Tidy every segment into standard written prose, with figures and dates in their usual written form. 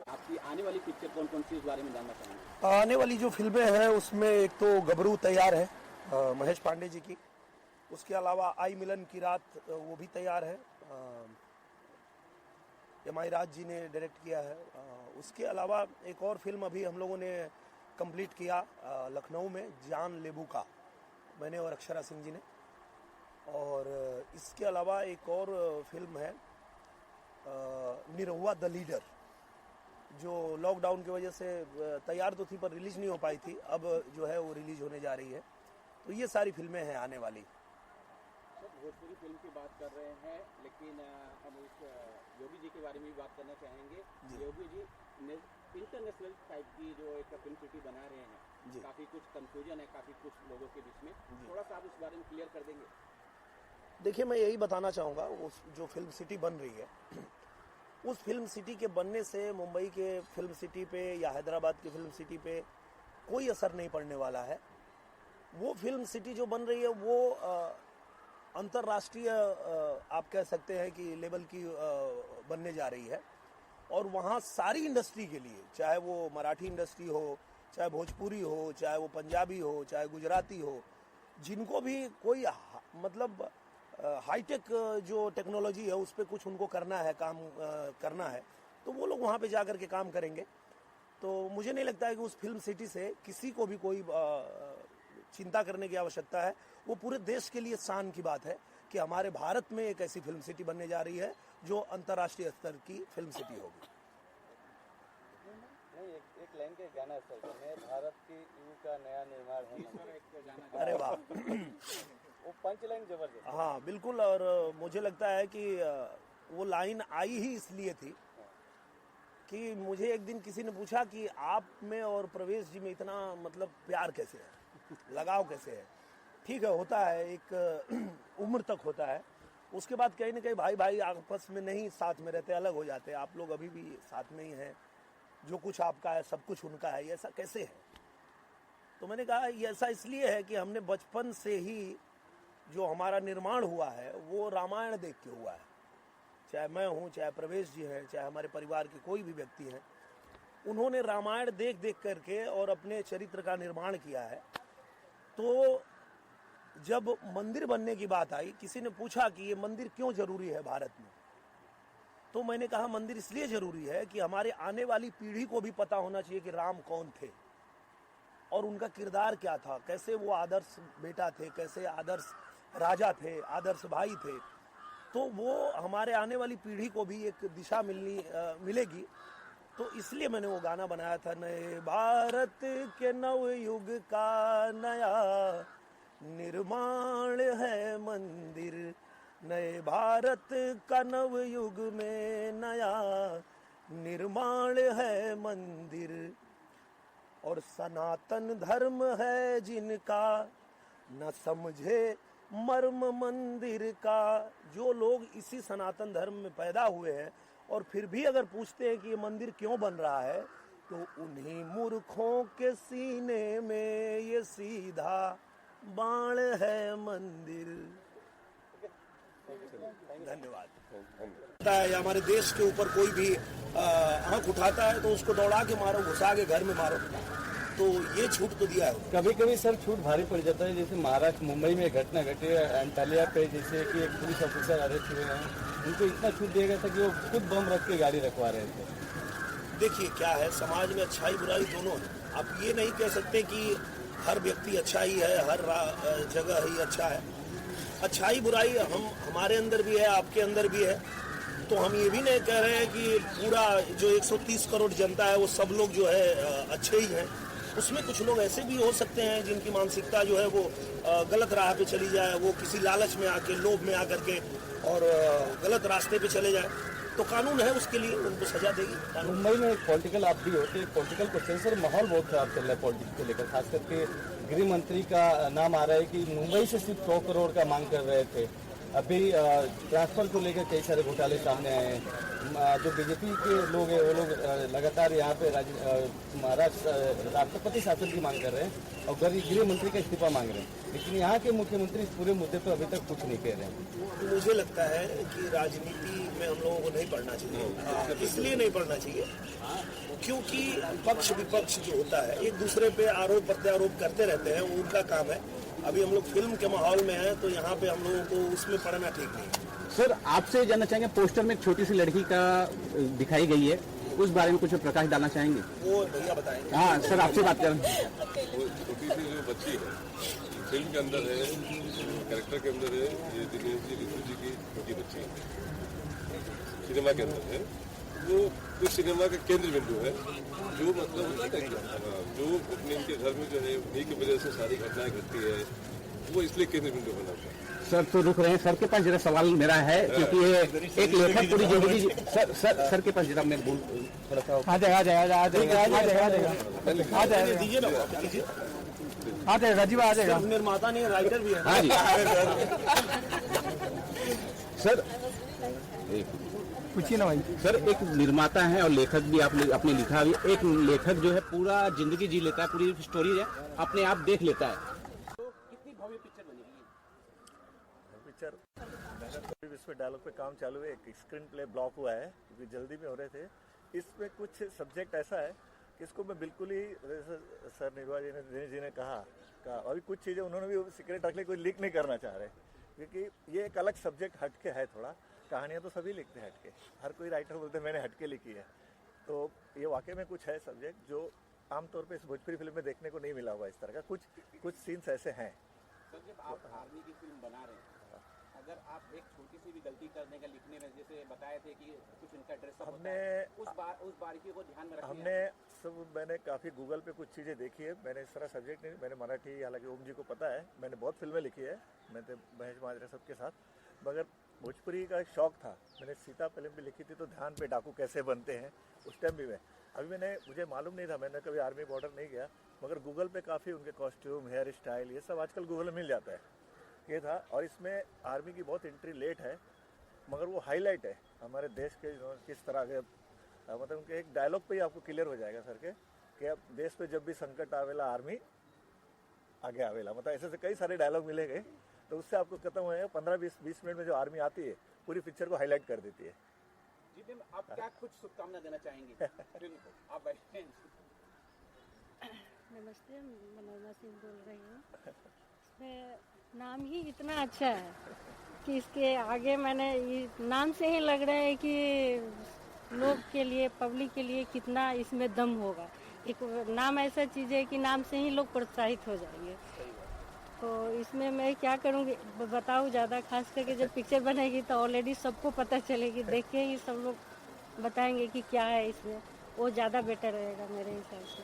आपकी आने वाली पिक्चर कौन कौन सी, इस बारे में जानना चाहेंगे? आने वाली जो फिल्में हैं उसमें एक तो गबरू तैयार है महेश पांडे जी की। उसके अलावा आई मिलन की रात वो भी तैयार है, एम.आई. राज जी ने डायरेक्ट किया है। उसके अलावा एक और फिल्म अभी हम लोगों ने कंप्लीट किया लखनऊ में, जान लेबू का, मैंने और अक्षरा सिंह जी ने। और इसके अलावा एक और फिल्म है निरहुआ द लीडर, जो लॉकडाउन की वजह से तैयार तो थी पर रिलीज नहीं हो पाई थी, अब जो है वो रिलीज होने जा रही है। तो ये सारी फिल्में हैं आने वाली। भोजपुरी फिल्म की बात कर रहे हैं, लेकिन हम उस योगी जी के बारे में भी बात करना चाहेंगे। योगी जी इंटरनेशनल टाइप की जो एक फिल्म सिटी बना रहे हैं, काफी कुछ कंफ्यूजन है काफी कुछ लोगों के बीच में, थोड़ा सा आप उस बारे में क्लियर कर देंगे? देखिए, मैं यही बताना चाहूँगा, उस जो फिल्म सिटी बन रही है उस फिल्म सिटी के बनने से मुंबई के फिल्म सिटी पे या हैदराबाद की फिल्म सिटी पे कोई असर नहीं पड़ने वाला है। वो फिल्म सिटी जो बन रही है वो अंतर्राष्ट्रीय आप कह सकते हैं कि लेवल की बनने जा रही है। और वहाँ सारी इंडस्ट्री के लिए, चाहे वो मराठी इंडस्ट्री हो, चाहे भोजपुरी हो, चाहे वो पंजाबी हो, चाहे गुजराती हो, जिनको भी कोई मतलब हाईटेक जो टेक्नोलॉजी है उस पर कुछ उनको करना है, काम करना है, तो वो लोग वहाँ पे जा कर के काम करेंगे। तो मुझे नहीं लगता है कि उस फिल्म सिटी से किसी को भी कोई चिंता करने की आवश्यकता है। वो पूरे देश के लिए शान की बात है कि हमारे भारत में एक ऐसी फिल्म सिटी बनने जा रही है जो अंतर्राष्ट्रीय स्तर की फिल्म सिटी होगी। एक लाइन के गाना सर, मैं भारत की युग का नया निर्माण है। अरे वाह, वो पंच लाइन जबरदस्त। हाँ बिल्कुल। और मुझे लगता है कि वो लाइन आई ही इसलिए थी कि मुझे एक दिन किसी ने पूछा कि आप में और प्रवेश जी में इतना मतलब प्यार कैसे है, लगाव कैसे है। ठीक है, होता है, एक उम्र तक होता है, उसके बाद कहीं ना कहीं भाई भाई आपस में नहीं साथ में रहते, अलग हो जाते हैं। आप लोग अभी भी साथ में ही हैं, जो कुछ आपका है सब कुछ उनका है, ये ऐसा कैसे है? तो मैंने कहा ये ऐसा इसलिए है कि हमने बचपन से ही जो हमारा निर्माण हुआ है वो रामायण देख के हुआ है। चाहे मैं हूँ, चाहे प्रवेश जी हैं, चाहे हमारे परिवार के कोई भी व्यक्ति हैं, उन्होंने रामायण देख देख करके और अपने चरित्र का निर्माण किया है। तो जब मंदिर बनने की बात आई, किसी ने पूछा कि ये मंदिर क्यों जरूरी है भारत में, तो मैंने कहा मंदिर इसलिए जरूरी है कि हमारे आने वाली पीढ़ी को भी पता होना चाहिए कि राम कौन थे और उनका किरदार क्या था, कैसे वो आदर्श बेटा थे, कैसे आदर्श राजा थे, आदर्श भाई थे। तो वो हमारे आने वाली पीढ़ी को भी एक दिशा मिलेगी। तो इसलिए मैंने वो गाना बनाया था, नए भारत के नव युग का नया निर्माण है मंदिर, नए भारत का नव युग में नया निर्माण है मंदिर, और सनातन धर्म है जिनका न समझे मर्म मंदिर का। जो लोग इसी सनातन धर्म में पैदा हुए हैं और फिर भी अगर पूछते हैं कि ये मंदिर क्यों बन रहा है, तो उन्हीं मूर्खों के सीने में ये सीधा बाण है मंदिर। धन्यवाद। हमारे देश के ऊपर कोई भी आंख उठाता है तो उसको दौड़ा के मारो, घुसा के घर में मारो, तो ये छूट तो दिया है। कभी कभी सर छूट भारी पड़ जाता है, जैसे महाराष्ट्र मुंबई में घटना घटी है अंटालिया पे, जैसे कि एक पुलिस ऑफिसर अरेस्ट हुए हैं, उनको इतना छूट दिया गया था कि वो खुद बम रख के गाड़ी रखवा रहे थे। देखिए क्या है, समाज में अच्छाई बुराई दोनों है। आप ये नहीं कह सकते कि हर व्यक्ति अच्छा ही है, हर जगह ही अच्छा है। अच्छाई बुराई हमारे अंदर भी है, आपके अंदर भी है। तो हम ये भी नहीं कह रहे हैं कि पूरा जो 130 करोड़ जनता है वो सब लोग जो है अच्छे ही हैं। उसमें कुछ लोग ऐसे भी हो सकते हैं जिनकी मानसिकता जो है वो गलत राह पे चली जाए, वो किसी लालच में आके, लोभ में आकर के और गलत रास्ते पे चले जाए। तो कानून है, उसके लिए उनको सजा देगी। मुंबई में एक पॉलिटिकल आप भी होते हैं, पॉलिटिकल क्वेश्चन सर, माहौल बहुत खराब चल रहा है पॉलिटिक्स को लेकर। खास करके गृह मंत्री का नाम आ रहा है कि मुंबई से सिर्फ 100 करोड़ का मांग कर रहे थे, अभी ट्रांसफर को लेकर कई सारे घोटाले सामने आए हैं। जो बीजेपी के लोग हैं वो लोग लगातार यहाँ पे महाराष्ट्र राष्ट्रपति शासन की मांग कर रहे हैं और गृह मंत्री का इस्तीफा मांग रहे हैं, लेकिन यहाँ के मुख्यमंत्री इस पूरे मुद्दे पर अभी तक कुछ नहीं कह रहे हैं। मुझे लगता है कि राजनीति में हम लोगों को नहीं पढ़ना चाहिए। इसलिए नहीं पढ़ना चाहिए क्योंकि पक्ष विपक्ष जो होता है एक दूसरे पे आरोप प्रत्यारोप करते रहते हैं, वो उनका काम है। अभी हम लोग फिल्म के माहौल में हैं तो यहाँ पे हम लोगों को उसमें पढ़ना ठीक नहीं है। सर, आपसे जानना चाहेंगे, पोस्टर में एक छोटी सी लड़की का दिखाई गई है, उस बारे में कुछ प्रकाश डालना चाहेंगे? वो भैया बताएंगे। हाँ सर, आपसे बात करें। वो छोटी सी जो बच्ची है फिल्म के अंदर है, कैरेक्टर के अंदर है, ये दिनेश जी ऋतु जी की छोटी बच्ची है, सिनेमा के अंदर है। वो कुछ सिनेमा का केंद्र बिंदु है, जो मतलब जो अपने इनके घर में जो है उन्हीं की वजह से सारी घटनाएं घटती है, वो इसलिए केंद्र बिंदु बना हुआ है। सर तो रुक रहे हैं, सर के पास जरा सवाल मेरा है, क्योंकि ये एक लेखक पूरी जिंदगी सर के पास जरा मैं बोल थोड़ा सा आ जाएगा राजीव आ जाएगा। निर्माता नहीं, राइटर भी है। हाँ जी सर, पूछिए ना भाई। सर एक निर्माता है और लेखक भी आपने लिखा भी। एक लेखक जो है पूरा जिंदगी जी लेता है, पूरी स्टोरी है अपने आप देख लेता है। तो कितनी भव्य पिक्चर बनेगी पिक्चर? इसमें डायलॉग पे काम चालू है, एक स्क्रीन प्ले ब्लॉक हुआ है क्योंकि जल्दी में हो रहे थे। इसमें कुछ सब्जेक्ट ऐसा है कि इसको मैं बिल्कुल ही सर निर्वा जी ने कहा अभी कुछ चीज़ें उन्होंने भी सीक्रेट रख ली, कोई लीक नहीं करना चाह रहे, क्योंकि ये एक अलग सब्जेक्ट हटके है थोड़ा। कहानियाँ तो सभी लिखते हैं हटके, हर कोई राइटर बोलते हैं मैंने हटके लिखी है। तो ये वाकई में कुछ है सब्जेक्ट जो आमतौर पे इस भोजपुरी फिल्म में देखने को नहीं मिला हुआ। इस तरह का कुछ सीन्स ऐसे हैं। सर, जब आप आर्मी की फिल्म बना रहे हैं, अगर आप एक छोटी सी भी गलती करने का लिखने में, जैसे बताए थे कि कुछ इनका ड्रेसअप होता है, उस बारीकी को ध्यान में रखिए। मैंने काफ़ी गूगल पे कुछ चीज़ें देखी है। मैंने इस तरह सब्जेक्ट नहीं, मैंने मराठी, हालांकि ओम जी को पता है, मैंने बहुत फिल्में लिखी है, मैं तो महेश माजरे सबके साथ, मगर भोजपुरी का एक शौक था। मैंने सीता फिल्म भी लिखी थी, तो ध्यान पे डाकू कैसे बनते हैं उस टाइम भी मुझे मालूम नहीं था, मैंने कभी आर्मी बॉर्डर नहीं गया, मगर गूगल पे काफ़ी उनके कॉस्ट्यूम, हेयर स्टाइल, ये सब आजकल गूगल में मिल जाता है, ये था। और इसमें आर्मी की बहुत एंट्री लेट है, मगर वो हाईलाइट है हमारे देश के किस तरह के, मतलब उनके एक डायलॉग पे ही आपको क्लियर हो जाएगा सर के कि अब देश पे जब भी संकट आवेला आर्मी आगे आवेला, मतलब ऐसे से कई सारे डायलॉग मिलेंगे। तो उससे आपको खत्म हो जाएगा 15-20 मिनट में जो आर्मी आती है पूरी पिक्चर को हाईलाइट कर देती है। जी मैम, आप क्या कुछ शुभकामना देना चाहेंगे फिल्म को? आप बैठे। नमस्ते, मनोरमा सिंह बोल रही हूँ। इसमें नाम ही इतना अच्छा है कि इसके आगे मैंने ये नाम से ही लग रहा है कि लोग के लिए, पब्लिक के लिए कितना इसमें दम होगा। एक नाम ऐसा चीज़ है कि नाम से ही लोग प्रोत्साहित हो जाएंगे। तो इसमें मैं क्या करूँगी बताऊँ, ज़्यादा खास करके जब पिक्चर बनेगी तो ऑलरेडी सबको पता चलेगी, देख के ही सब लोग बताएंगे कि क्या है इसमें, वो ज़्यादा बेटर रहेगा मेरे हिसाब से।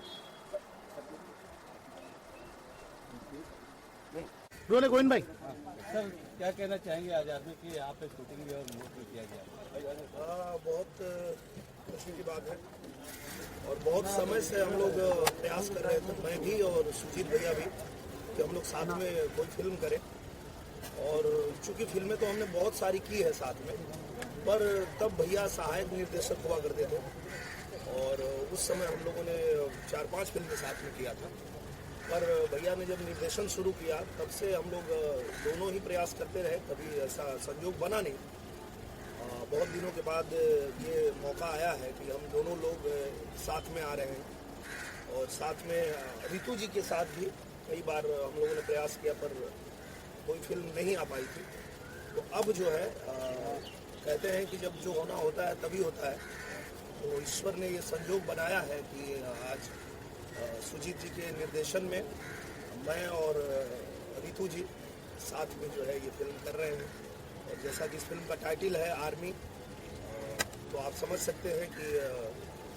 गोविंद भाई, सर क्या कहना चाहेंगे आज आर्मी की यहाँ पे शूटिंग भी और मूव भी किया गया? बहुत खुशी की बात है और बहुत समय से हम लोग प्रयास कर रहे थे, मैं भी और सुजीत भैया भी, कि हम लोग साथ में कोई फिल्म करें। और चूंकि फिल्में तो हमने बहुत सारी की है साथ में, पर तब भैया सहायक निर्देशक हुआ करते थे और उस समय हम लोगों ने 4-5 फिल्में साथ में किया था। पर भैया ने जब निर्देशन शुरू किया तब से हम लोग दोनों ही प्रयास करते रहे, कभी ऐसा संयोग बना नहीं। बहुत दिनों के बाद ये मौका आया है कि हम दोनों लोग साथ में आ रहे हैं और साथ में ऋतु जी के साथ भी कई बार हम लोगों ने प्रयास किया पर कोई फिल्म नहीं आ पाई थी। तो अब जो है कहते हैं कि जब जो होना होता है तभी होता है, तो ईश्वर ने ये संयोग बनाया है कि आज सुजीत जी के निर्देशन में मैं और ऋतु जी साथ में जो है ये फिल्म कर रहे हैं। और जैसा कि इस फिल्म का टाइटल है आर्मी, तो आप समझ सकते हैं कि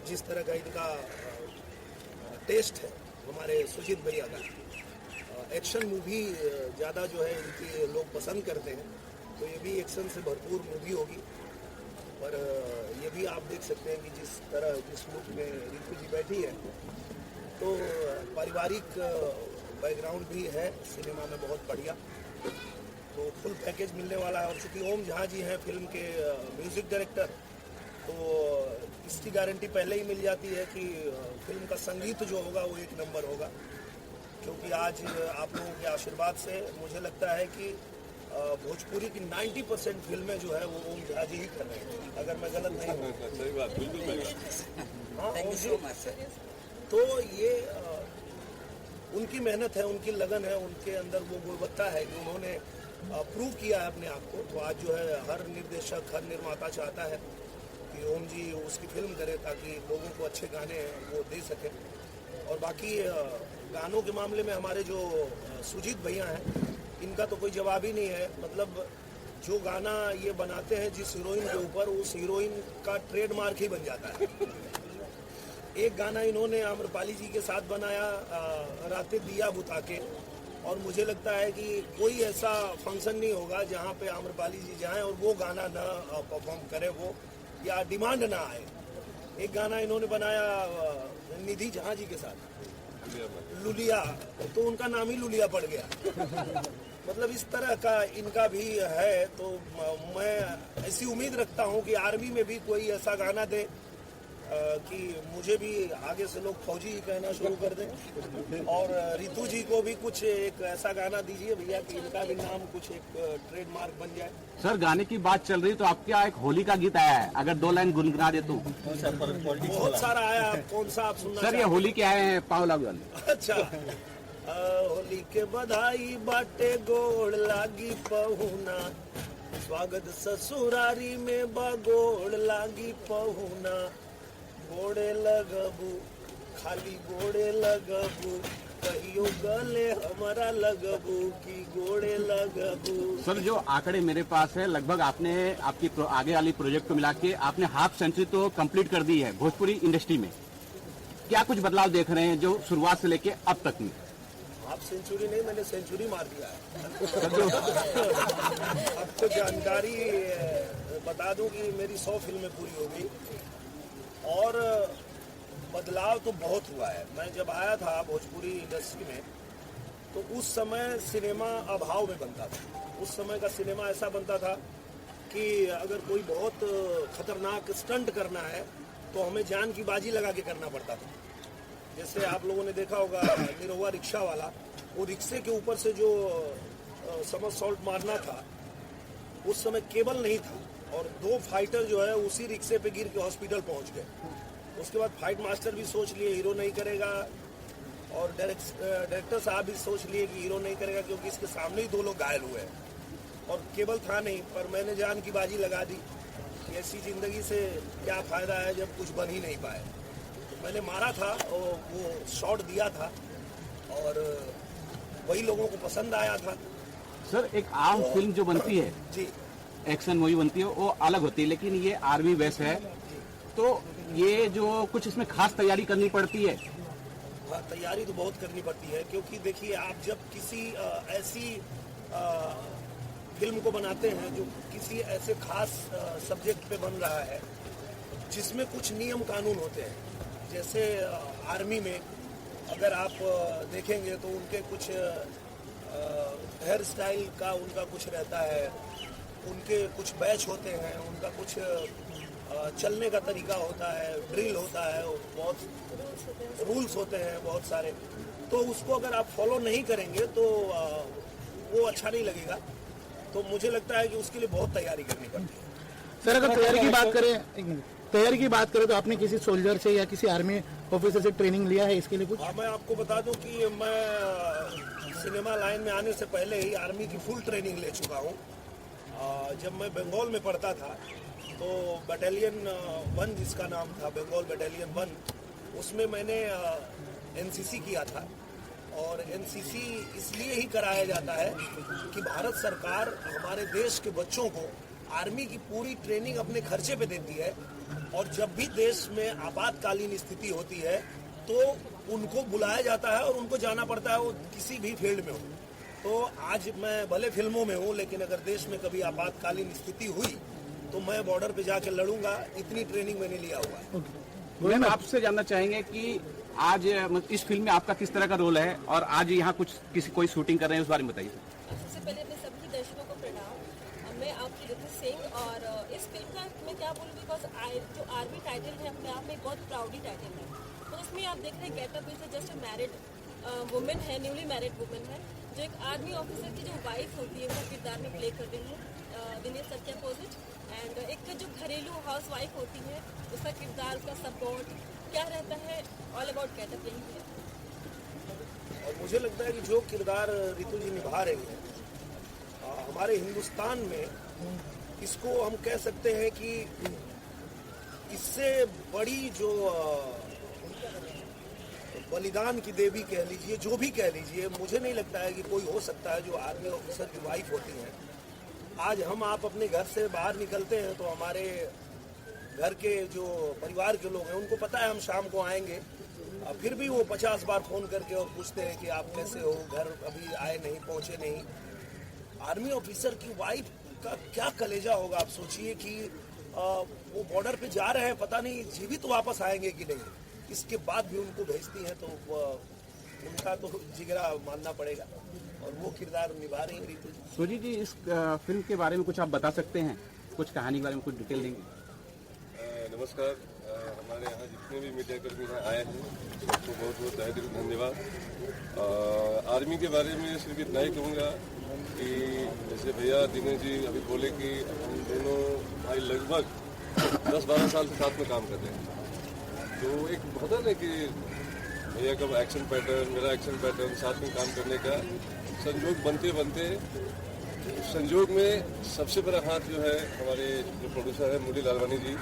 जिस तरह का इनका टेस्ट है हमारे सुजीत भैया का, एक्शन मूवी ज़्यादा जो है इनकी लोग पसंद करते हैं, तो ये भी एक्शन से भरपूर मूवी होगी। पर ये भी आप देख सकते हैं कि जिस तरह जिस लुक में ऋतु जी बैठी है, तो पारिवारिक बैकग्राउंड भी है सिनेमा में बहुत बढ़िया। तो फुल पैकेज मिलने वाला है। और चूंकि ओम झा जी हैं फिल्म के म्यूजिक डायरेक्टर, तो इसकी गारंटी पहले ही मिल जाती है कि फिल्म का संगीत जो होगा वो एक नंबर होगा। क्योंकि आज आप लोगों के आशीर्वाद से मुझे लगता है कि भोजपुरी की 90% फिल्में जो है वो ओम झा जी ही कर रहे हैं, अगर मैं गलत नहीं हूँ। सही बात, बिल्कुल। हाँ, ओम जी। तो ये उनकी मेहनत है, उनकी लगन है, उनके अंदर वो गुणवत्ता है कि उन्होंने प्रूव किया है अपने आप को। तो आज जो है हर निर्देशक, हर निर्माता चाहता है कि ओम जी उसकी फिल्म करे ताकि लोगों को अच्छे गाने वो दे सके। और बाकी गानों के मामले में हमारे जो सुजीत भैया हैं, इनका तो कोई जवाब ही नहीं है। मतलब जो गाना ये बनाते हैं जिस हीरोइन के ऊपर, उस हीरोइन का ट्रेडमार्क ही बन जाता है। एक गाना इन्होंने आम्रपाली जी के साथ बनाया, रातें दिया बुता के, और मुझे लगता है कि कोई ऐसा फंक्शन नहीं होगा जहाँ पे आम्रपाली जी जाएं और वो गाना ना परफॉर्म करे वो, या डिमांड ना आए। एक गाना इन्होंने बनाया निधि झा जी के साथ, लुलिया, तो उनका नाम ही लुलिया पड़ गया। मतलब इस तरह का इनका भी है। तो मैं ऐसी उम्मीद रखता हूँ कि आर्मी में भी कोई ऐसा गाना दे कि मुझे भी आगे से लोग फौजी ही कहना शुरू कर दें। और रितु जी को भी कुछ एक ऐसा गाना दीजिए भैया कि इनका भी नाम कुछ एक ट्रेडमार्क बन जाए। सर, गाने की बात चल रही तो आपके यहाँ एक होली का गीत आया है, अगर 2 लाइन गुनगुना दे तो। बहुत सारा आया, कौन सा आप सुनना सर, ये होली के आए हैं पावला वाले। अच्छा, होली के बधाई बाटे गोड़ लागी पहुना, स्वागत ससुरारी में बगोड़ लागी पहुना, गोड़े लगबू खाली गोड़े लगबू, कहियो गले हमारा लगबू की गोड़े लगबू। सर, जो आंकड़े मेरे पास है, लगभग आपने आपकी आगे वाली प्रोजेक्ट को मिला के आपने हाफ सेंचुरी तो कंप्लीट कर दी है भोजपुरी इंडस्ट्री में। क्या कुछ बदलाव देख रहे हैं जो शुरुआत से लेके अब तक में? हाफ सेंचुरी नहीं, मैंने सेंचुरी मार दिया है। आपको जानकारी बता दूं कि मेरी 100 फिल्में पूरी हो गई और बदलाव तो बहुत हुआ है। मैं जब आया था भोजपुरी इंडस्ट्री में तो उस समय सिनेमा अभाव में बनता था। उस समय का सिनेमा ऐसा बनता था कि अगर कोई बहुत खतरनाक स्टंट करना है तो हमें जान की बाजी लगा के करना पड़ता था। जैसे आप लोगों ने देखा होगा निरहुआ रिक्शा वाला, वो रिक्शे के ऊपर से जो समरसॉल्ट मारना था, उस समय केबल नहीं था और 2 फाइटर जो है उसी रिक्शे पे गिर के हॉस्पिटल पहुंच गए। उसके बाद फाइट मास्टर भी सोच लिए हीरो नहीं करेगा और डायरेक्टर साहब भी सोच लिए कि हीरो नहीं करेगा क्योंकि इसके सामने ही 2 लोग घायल हुए हैं और केबल था नहीं। पर मैंने जान की बाजी लगा दी कि ऐसी जिंदगी से क्या फायदा है जब कुछ बन ही नहीं पाए। तो मैंने मारा था और वो शॉट दिया था और वही लोगों को पसंद आया था। सर, एक आम फिल्म जो बनती है जी, एक्शन मूवी बनती है वो अलग होती है, लेकिन ये आर्मी बेस है तो ये जो कुछ इसमें खास तैयारी करनी पड़ती है। हाँ, तैयारी तो बहुत करनी पड़ती है क्योंकि देखिए आप जब किसी ऐसी फिल्म को बनाते हैं जो किसी ऐसे खास सब्जेक्ट पे बन रहा है जिसमें कुछ नियम कानून होते हैं। जैसे आर्मी में अगर आप देखेंगे तो उनके कुछ हेयर स्टाइल का उनका कुछ रहता है, उनके कुछ बैच होते हैं, उनका कुछ चलने का तरीका होता है, ड्रिल होता है, बहुत रूल्स होते हैं बहुत सारे। तो उसको अगर आप फॉलो नहीं करेंगे तो वो अच्छा नहीं लगेगा। तो मुझे लगता है कि उसके लिए बहुत तैयारी करनी पड़ती है। सर, अगर तैयारी की बात करें तो आपने किसी सोल्जर से या किसी आर्मी ऑफिसर से ट्रेनिंग लिया है इसके लिए कुछ? हाँ, मैं आपको बता दूं कि मैं सिनेमा लाइन में आने से पहले ही आर्मी की फुल ट्रेनिंग ले चुका हूँ। जब मैं बंगाल में पढ़ता था तो बटालियन 1 जिसका नाम था बंगाल बटालियन 1, उसमें मैंने एनसीसी किया था। और एनसीसी इसलिए ही कराया जाता है कि भारत सरकार हमारे देश के बच्चों को आर्मी की पूरी ट्रेनिंग अपने खर्चे पे देती है और जब भी देश में आपातकालीन स्थिति होती है तो उनको बुलाया जाता है और उनको जाना पड़ता है, वो किसी भी फील्ड में हो। तो आज मैं भले फिल्मों में हूँ लेकिन अगर देश में कभी आपातकालीन स्थिति हुई तो मैं बॉर्डर पे जाके लड़ूंगा। इतनी ट्रेनिंग मैंने लिया हुआ है। मैम, आपसे जानना चाहेंगे कि आज इस फिल्म में आपका किस तरह का रोल है और आज यहाँ कुछ कोई शूटिंग कर रहे हैं उस बारे में बताइए। सबसे पहले अपने सभी दर्शकों को रितु सिंह। और इस फिल्म का मैं क्या बोलूँ, बिकॉज जो आर्मी टाइटल है अपने आप में बहुत प्राउडी टाइटल है। तो उसमें आप देख रहे हैं getup is just a married women है, न्यूली मैरिड वुमेन है, जो एक आर्मी ऑफिसर की जो वाइफ होती है उसका किरदार में प्ले कर रही है दिनेश सर के अपोजिट। एंड एक जो घरेलू हाउस वाइफ होती है उसका किरदार, उसका सपोर्ट क्या रहता है, ऑल अबाउट गेटअप यही है। और मुझे लगता है कि जो किरदार रितु जी निभा रही है हमारे हिंदुस्तान में, इसको हम कह सकते हैं कि इससे बड़ी जो बलिदान की देवी कह लीजिए, जो भी कह लीजिए, मुझे नहीं लगता है कि कोई हो सकता है जो आर्मी ऑफिसर की वाइफ होती हैं। आज हम आप अपने घर से बाहर निकलते हैं तो हमारे घर के जो परिवार के लोग हैं उनको पता है हम शाम को आएंगे, फिर भी वो 50 बार फोन करके और पूछते हैं कि आप कैसे हो, घर अभी आए नहीं, पहुंचे नहीं। आर्मी ऑफिसर की वाइफ का क्या कलेजा होगा, आप सोचिए कि वो बॉर्डर पे जा रहे हैं, पता नहीं जीवित वापस आएंगे कि नहीं, इसके बाद भी उनको भेजती हैं, तो उनका तो जिगरा मानना पड़ेगा और वो किरदार निभा रही है रितु जी। सुजीत जी, इस फिल्म के बारे में कुछ आप बता सकते हैं, कुछ कहानी के बारे में कुछ डिटेल देंगे? नमस्कार, हमारे यहाँ जितने भी मीडिया कर्मी यहाँ आए हैं सबको बहुत बहुत तहे दिल धन्यवाद। आर्मी के बारे में सिर्फ इतना ही कहूँगा कि जैसे भैया दिनेश जी अभी बोले कि हम दोनों भाई लगभग 10-12 साल से साथ में काम कर रहे हैं, तो एक होता है ना कि भैया का एक्शन पैटर्न, मेरा एक्शन पैटर्न, साथ में काम करने का संजोग बनते बनते संजोग में सबसे बड़ा हाथ जो है हमारे जो प्रोड्यूसर है मुरली लालवानी जी,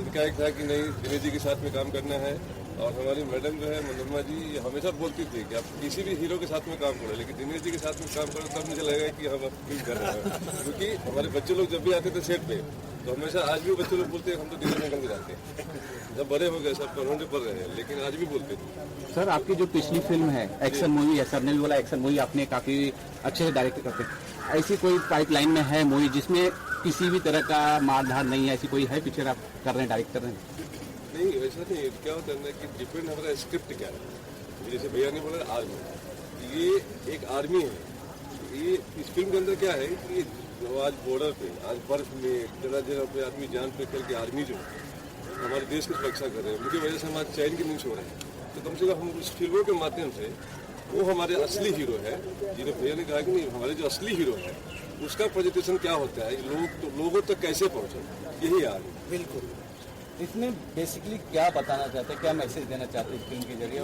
इनका एक था कि नहीं दिनेश जी के साथ में काम करना है। और हमारी मैडम जो है मनोरमा जी, ये हमेशा बोलती थी कि आप किसी भी हीरो के साथ में काम करो, लेकिन दिनेश जी के साथ में काम करो तब मुझे लगेगा कि हम फिल्म कर रहे हैं। क्योंकि हमारे बच्चे लोग जब भी आते थे सेट पे तो हमेशा, आज भी बच्चे लोग बोलते हैं हम तो दिनेश अंकल के जाते हैं, जब बड़े हो गए सब करोड़े पड़ रहे हैं, लेकिन आज भी बोलते थे। सर, आपकी जो पिछली फिल्म है एक्शन मूवी है, सर ने भी बोला एक्शन मूवी आपने काफी अच्छे से डायरेक्ट करते हैं, ऐसी कोई पाइपलाइन में है मूवी जिसमें किसी भी तरह का मारधार नहीं है, ऐसी कोई है पिक्चर आप कर रहे हैं, डायरेक्ट कर रहे हैं? नहीं, वैसा नहीं। क्या होता है ना कि डिपेंड हमारा स्क्रिप्ट क्या है। जैसे भैया ने बोला आर्मी, ये एक आर्मी है, ये इस फिल्म के अंदर क्या है कि जो आज बॉर्डर पे, आज बर्फ में जगह जगह पे आदमी जान पे चल के आर्मी जो हमारे देश की सुरक्षा कर रहे हैं, उनकी वजह से हमारे चैन की नींद सो रहे हैं। तो कम से कम हम उस फिल्मों के माध्यम से वो हमारे असली हीरो है, जिन्हें भैया ने कहा कि नहीं हमारे जो असली हीरो है उसका प्रेजेंटेशन क्या होता है, लोगों तक कैसे पहुँचे, यही आर्मी। बिल्कुल। इसमें बेसिकली क्या बताना चाहते हैं, क्या मैसेज देना चाहते हैं फिल्म के जरिए?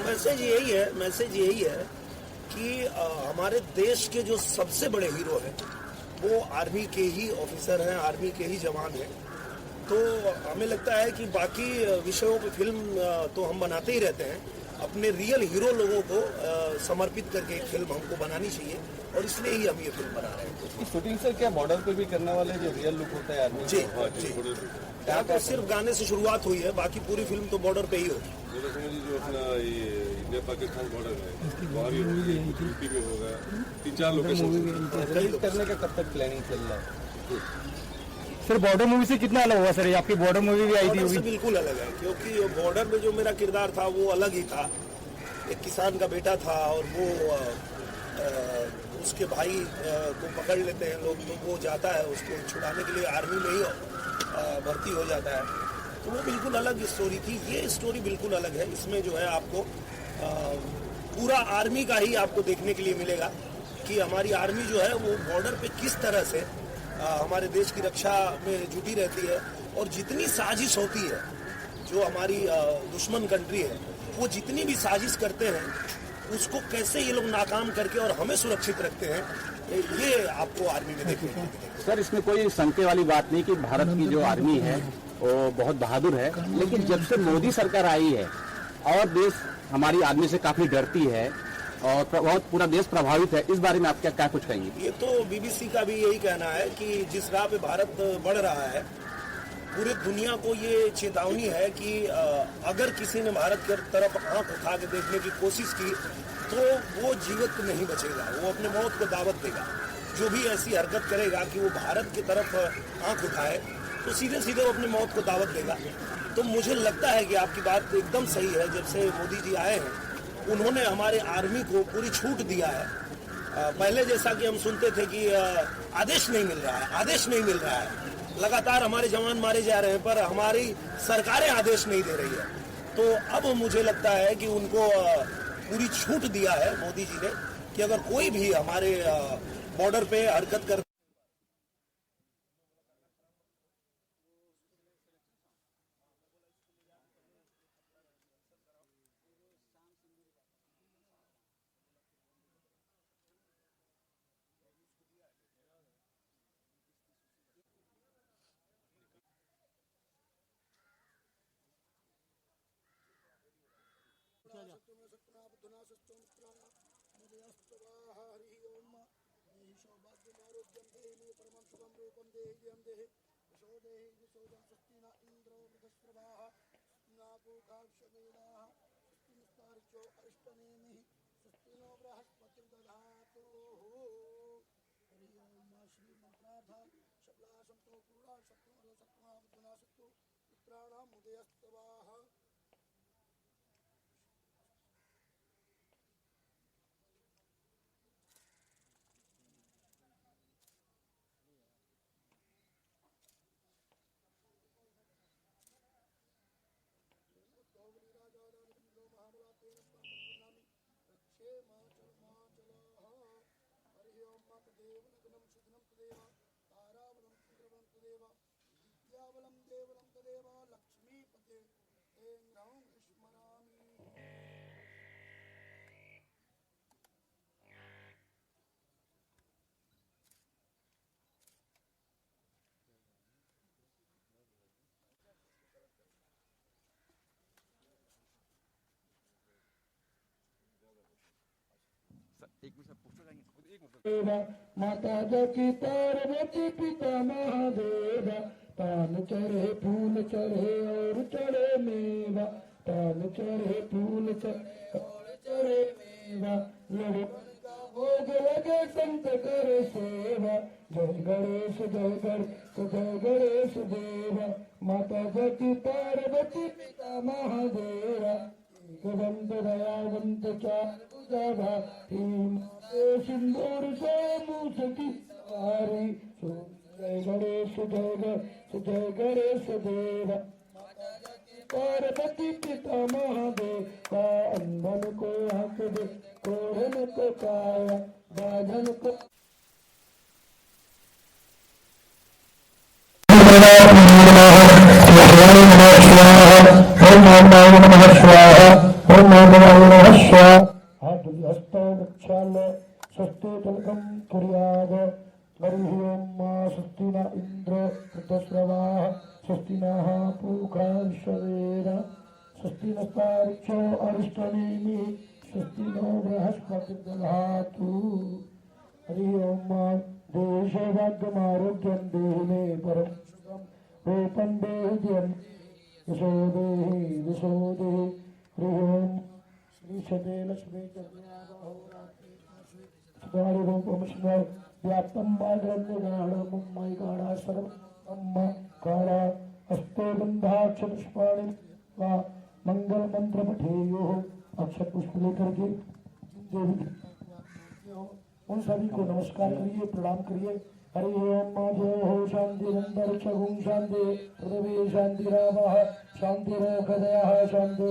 मैसेज यही है कि हमारे देश के जो सबसे बड़े हीरो हैं वो आर्मी के ही ऑफिसर हैं, आर्मी के ही जवान हैं। तो हमें लगता है कि बाकी विषयों पे फिल्म तो हम बनाते ही रहते हैं, अपने रियल हीरो लोगों को समर्पित करके एक फिल्म हमको बनानी चाहिए और इसलिए ही हम ये फिल्म बना रहे हैं। इसकी शूटिंग सर क्या बॉर्डर पे भी करने वाले जो रियल लुक होता है आर्मी? जी, यहाँ तो सिर्फ गाने से शुरुआत हुई है, बाकी पूरी फिल्म तो बॉर्डर पे ही होगी। जो अपना ये इंडिया पाकिस्तान बॉर्डर है वहाँ भी होगी, यूपी में होगा, 3-4 लोकेशन करने का कब तक प्लानिंग चल रहा है? सर बॉर्डर मूवी से कितना अलग होगा? सर आपकी बॉर्डर मूवी भी आई थी, बिल्कुल अलग है, क्योंकि बॉर्डर में जो मेरा किरदार था वो अलग ही था। एक किसान का बेटा था और वो उसके भाई को पकड़ लेते हैं लोग, तो वो जाता है उसको छुड़ाने के लिए, आर्मी में ही भर्ती हो जाता है। तो वो बिल्कुल अलग स्टोरी थी, ये स्टोरी बिल्कुल अलग है। इसमें जो है आपको पूरा आर्मी का ही आपको देखने के लिए मिलेगा कि हमारी आर्मी जो है वो बॉर्डर पे किस तरह से हमारे देश की रक्षा में जुटी रहती है, और जितनी साजिश होती है जो हमारी दुश्मन कंट्री है वो जितनी भी साजिश करते हैं उसको कैसे ये लोग नाकाम करके और हमें सुरक्षित रखते हैं, ये आपको आर्मी में देखने को मिलेगा। सर, इसमें कोई शंके वाली बात नहीं कि भारत की जो आर्मी है वो बहुत बहादुर है, लेकिन जब से मोदी सरकार आई है और देश हमारी आर्मी से काफी डरती है और बहुत पूरा देश प्रभावित है, इस बारे में आप क्या कुछ कहेंगे? ये तो बीबीसी का भी यही कहना है कि जिस राह पे भारत बढ़ रहा है, पूरी दुनिया को ये चेतावनी है कि अगर किसी ने भारत की तरफ आंख उठा के देखने की कोशिश की तो वो जीवित नहीं बचेगा, वो अपने मौत को दावत देगा। जो भी ऐसी हरकत करेगा कि वो भारत की तरफ आंख उठाए तो सीधे सीधे वो अपनी मौत को दावत देगा। तो मुझे लगता है कि आपकी बात एकदम सही है। जब से मोदी जी आए हैं उन्होंने हमारे आर्मी को पूरी छूट दिया है पहले जैसा कि हम सुनते थे कि आदेश नहीं मिल रहा है, लगातार हमारे जवान मारे जा रहे हैं पर हमारी सरकारें आदेश नहीं दे रही है। तो अब मुझे लगता है कि उनको पूरी छूट दिया है मोदी जी ने कि अगर कोई भी हमारे बॉर्डर पे हरकत कर माता जकी पार्वती पिता महादेव, पान चढ़े फूल चढ़े और चढ़े मेवा, पान चढ़े फूल चढ़े और चढ़े मेवा, लड़े भोग लगे संत करे सेवा, जय गणेश जय गणेश जय गणेश देवा, माता जकी पार्वती पिता महादेवा, एकवंत दयावंत चार भुजा सिंदूर से मूसकी सवारी, जय गणेश जय गणेश जय गणेश देवा, पार्वती पिता महादेव का अंधन को आंख दे, कोढ़न को काया, बाधन को स्वस्ति तलकम कुर्याद, स्वस्ति न इंद्र ऋतस्रवाः, स्वस्ति नः पूषा विश्ववेद, स्वस्ति नस्तार्क्ष्यो अरिष्टनेमिः, स्वस्ति नो बृहस्पतिर्दधातु। हरि ओम। देशभाग्यमारोग्यं देहि मे परं सुखं, रूपं देहि धियं यशो देहि दिशो देहि। हरि ओम। श्री सदे लक्ष्मी चन्द्रावहोरात्रि व्याप्तं वाग्रन्यगाढमुम्मयि गाढा सर्वं काला हस्ते बन्धाक्षपुष्पाणि वा मंगल मंत्र पठेयो। अक्षर पुष्प लेकर के उन सभी को नमस्कार करिए, प्रणाम करिए। हरि ओम। जय शांतिरंतर चगुं शांति पृथ्वी शांतिरावः शांतिरोषधयः शांति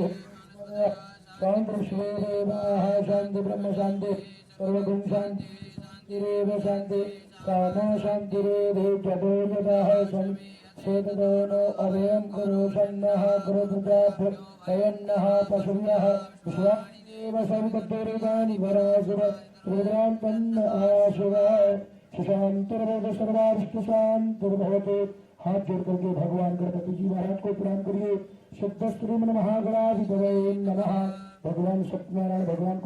शांति विश्वेदेवाः शांति ब्रह्म शांति सर्वगुण शांतिरेव शांति सामा शांतिरेधे जडो जडः शांति सेतदोनो अभयं करो सन्नः गुरुभुजाभ्य हयन्नः पशुभ्यः विश्वादेव संपत्तिरिदानि वरासुर रुद्रान् पन्न आशुराय सुशांतिर्भवतु सर्वारिष्टशांतिर्भवतु। हाथ जोड़ करके भगवान गणपति जी महाराज को प्रणाम करिए। सिद्धस्त्री महागणाधिपतये नमः। भगवान सत्यनारायण भगवान को